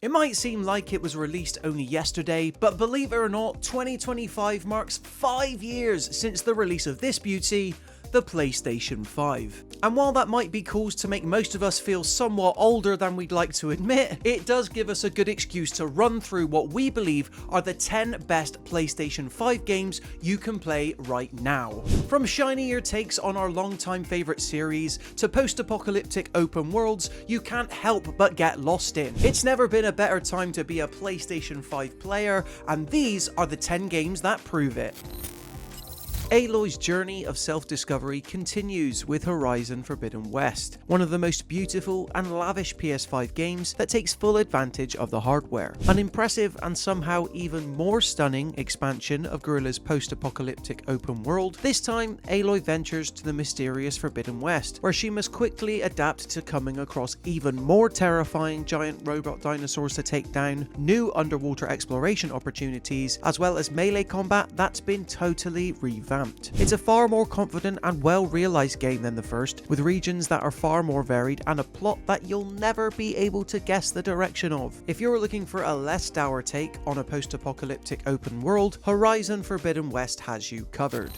It might seem like it was released only yesterday, but believe it or not, 2025 marks 5 years since the release of this beauty, the PlayStation 5. And while that might be cause to make most of us feel somewhat older than we'd like to admit, it does give us a good excuse to run through what we believe are the 10 best PlayStation 5 games you can play right now. From shinier takes on our longtime favourite series, to post-apocalyptic open worlds you can't help but get lost in. It's never been a better time to be a PlayStation 5 player, and these are the 10 games that prove it. Aloy's journey of self-discovery continues with Horizon Forbidden West, one of the most beautiful and lavish PS5 games that takes full advantage of the hardware. An impressive and somehow even more stunning expansion of Guerrilla's post-apocalyptic open world, this time Aloy ventures to the mysterious Forbidden West, where she must quickly adapt to coming across even more terrifying giant robot dinosaurs to take down, new underwater exploration opportunities, as well as melee combat that's been totally revamped. It's a far more confident and well-realised game than the first, with regions that are far more varied and a plot that you'll never be able to guess the direction of. If you're looking for a less dour take on a post-apocalyptic open world, Horizon Forbidden West has you covered.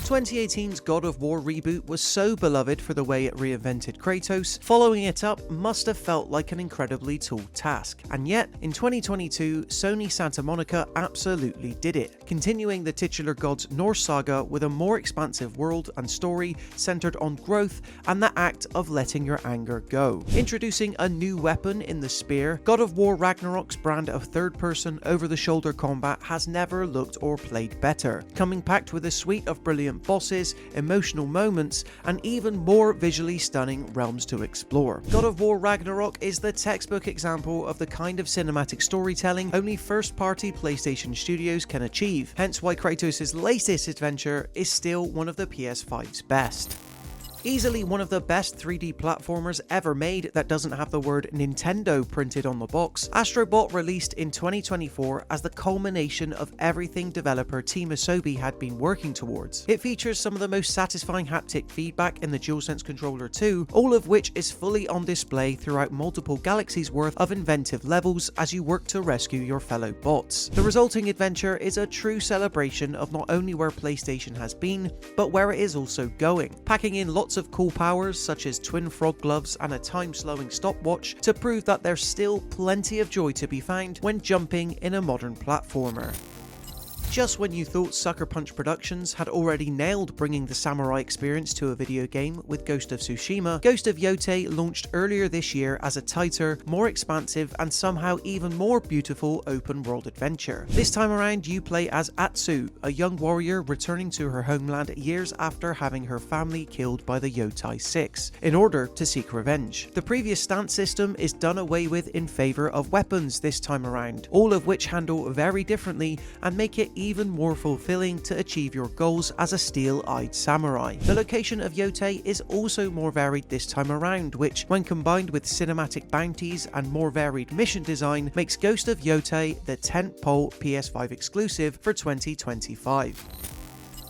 2018's God of War reboot was so beloved for the way it reinvented Kratos, following it up must have felt like an incredibly tall task. And yet, in 2022, Sony Santa Monica absolutely did it, continuing the titular god's Norse saga with a more expansive world and story centered on growth and the act of letting your anger go. Introducing a new weapon in the spear, God of War Ragnarok's brand of third-person, over-the-shoulder combat has never looked or played better, coming packed with a suite of brilliant bosses, emotional moments, and even more visually stunning realms to explore. God of War Ragnarok is the textbook example of the kind of cinematic storytelling only first-party PlayStation studios can achieve, hence why Kratos' latest adventure is still one of the PS5's best. Easily one of the best 3D platformers ever made that doesn't have the word Nintendo printed on the box, Astro Bot released in 2024 as the culmination of everything developer Team Asobi had been working towards. It features some of the most satisfying haptic feedback in the DualSense controller too, all of which is fully on display throughout multiple galaxies worth of inventive levels as you work to rescue your fellow bots. The resulting adventure is a true celebration of not only where PlayStation has been, but where it is also going, packing in lots of cool powers such as twin frog gloves and a time-slowing stopwatch to prove that there's still plenty of joy to be found when jumping in a modern platformer. Just when you thought Sucker Punch Productions had already nailed bringing the samurai experience to a video game with Ghost of Tsushima, Ghost of Yotei launched earlier this year as a tighter, more expansive, and somehow even more beautiful open-world adventure. This time around, you play as Atsu, a young warrior returning to her homeland years after having her family killed by the Yotei 6, in order to seek revenge. The previous stance system is done away with in favour of weapons this time around, all of which handle very differently and make it even more fulfilling to achieve your goals as a steel-eyed samurai. The location of Yotei is also more varied this time around, which, when combined with cinematic bounties and more varied mission design, makes Ghost of Yotei the tentpole PS5 exclusive for 2025.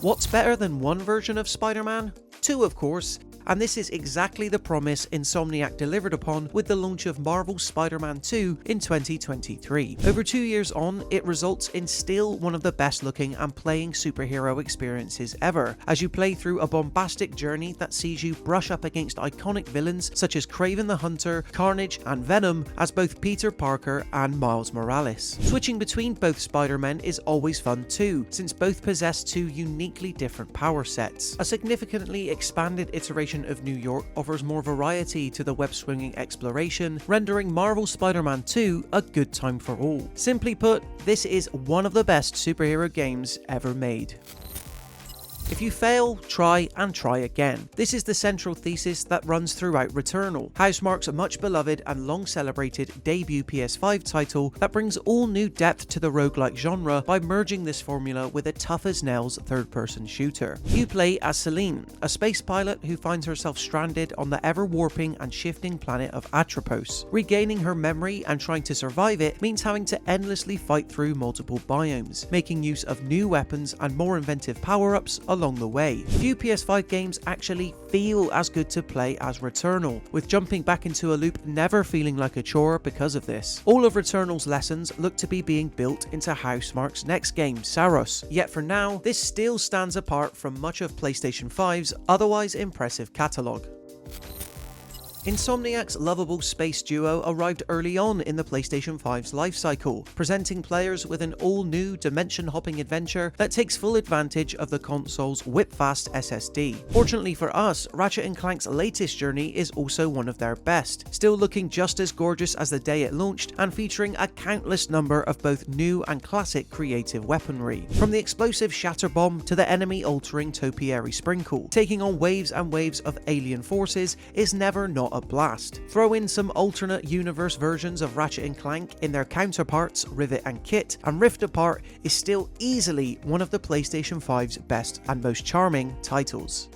What's better than one version of Spider-Man? Two, of course. And this is exactly the promise Insomniac delivered upon with the launch of Marvel's Spider-Man 2 in 2023. Over 2 years on, it results in still one of the best looking and playing superhero experiences ever, as you play through a bombastic journey that sees you brush up against iconic villains such as Kraven the Hunter, Carnage, and Venom as both Peter Parker and Miles Morales. Switching between both Spider-Men is always fun too, since both possess two uniquely different power sets. A significantly expanded iteration of New York offers more variety to the web-swinging exploration, rendering Marvel Spider-Man 2 a good time for all. Simply put, this is one of the best superhero games ever made. If you fail, try and try again. This is the central thesis that runs throughout Returnal, Housemarque's much beloved and long celebrated debut PS5 title that brings all new depth to the roguelike genre by merging this formula with a tough-as-nails third-person shooter. You play as Celine, a space pilot who finds herself stranded on the ever-warping and shifting planet of Atropos. Regaining her memory and trying to survive it means having to endlessly fight through multiple biomes, making use of new weapons and more inventive power-ups along the way. Few PS5 games actually feel as good to play as Returnal, with jumping back into a loop never feeling like a chore because of this. All of Returnal's lessons look to be being built into Housemarque's next game, Saros, yet for now, this still stands apart from much of PlayStation 5's otherwise impressive catalogue. Insomniac's lovable space duo arrived early on in the PlayStation 5's lifecycle, presenting players with an all-new dimension-hopping adventure that takes full advantage of the console's whip-fast SSD. Fortunately for us, Ratchet & Clank's latest journey is also one of their best, still looking just as gorgeous as the day it launched and featuring a countless number of both new and classic creative weaponry. From the explosive shatter bomb to the enemy-altering topiary sprinkle, taking on waves and waves of alien forces is never not a blast. Throw in some alternate universe versions of Ratchet & Clank in their counterparts Rivet and Kit, and Rift Apart is still easily one of the PlayStation 5's best and most charming titles.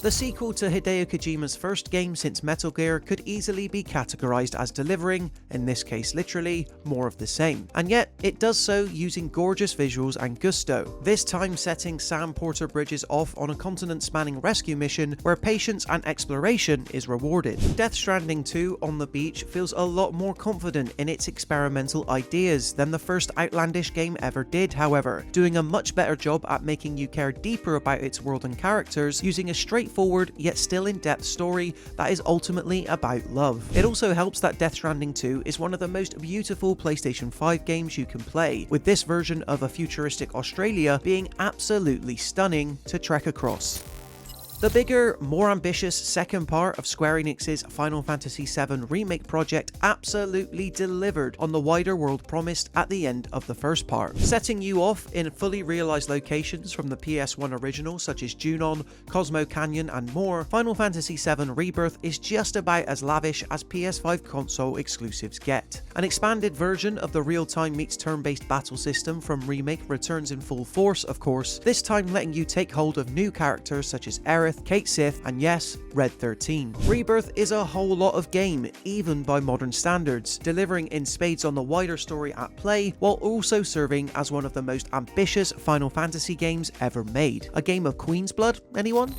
The sequel to Hideo Kojima's first game since Metal Gear could easily be categorized as delivering, in this case literally, more of the same. And yet, it does so using gorgeous visuals and gusto, this time setting Sam Porter Bridges off on a continent-spanning rescue mission where patience and exploration is rewarded. Death Stranding 2 on the beach feels a lot more confident in its experimental ideas than the first outlandish game ever did, however, doing a much better job at making you care deeper about its world and characters, using a straightforward yet still in-depth story that is ultimately about love. It also helps that Death Stranding 2 is one of the most beautiful PlayStation 5 games you can play, with this version of a futuristic Australia being absolutely stunning to trek across. The bigger, more ambitious second part of Square Enix's Final Fantasy VII Remake project absolutely delivered on the wider world promised at the end of the first part. Setting you off in fully realised locations from the PS1 original such as Junon, Cosmo Canyon and more, Final Fantasy VII Rebirth is just about as lavish as PS5 console exclusives get. An expanded version of the real-time meets turn-based battle system from Remake returns in full force, of course, this time letting you take hold of new characters such as Aerith, Kate Sith, and yes, Red 13. Rebirth is a whole lot of game, even by modern standards, delivering in spades on the wider story at play, while also serving as one of the most ambitious Final Fantasy games ever made. A game of Queen's blood, anyone?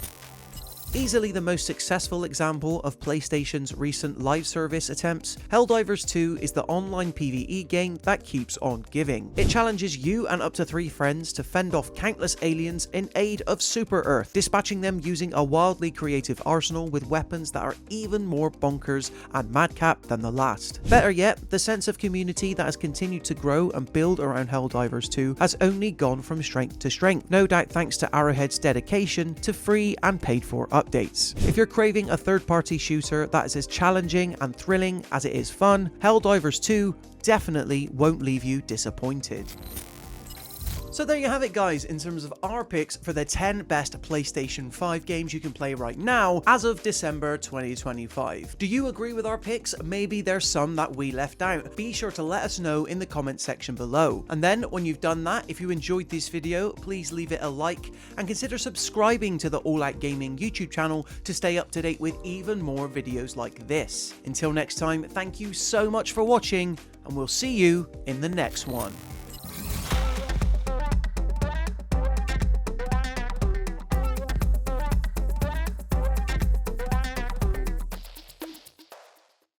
Easily the most successful example of PlayStation's recent live service attempts, Helldivers 2 is the online PvE game that keeps on giving. It challenges you and up to 3 friends to fend off countless aliens in aid of Super Earth, dispatching them using a wildly creative arsenal with weapons that are even more bonkers and madcap than the last. Better yet, the sense of community that has continued to grow and build around Helldivers 2 has only gone from strength to strength, no doubt thanks to Arrowhead's dedication to free and paid for updates. If you're craving a third-party shooter that is as challenging and thrilling as it is fun, Helldivers 2 definitely won't leave you disappointed. So there you have it guys, in terms of our picks for the 10 best PlayStation 5 games you can play right now as of December 2025. Do you agree with our picks? Maybe there's some that we left out. Be sure to let us know in the comment section below. And then when you've done that, if you enjoyed this video, please leave it a like and consider subscribing to the All Out Gaming YouTube channel to stay up to date with even more videos like this. Until next time, thank you so much for watching and we'll see you in the next one.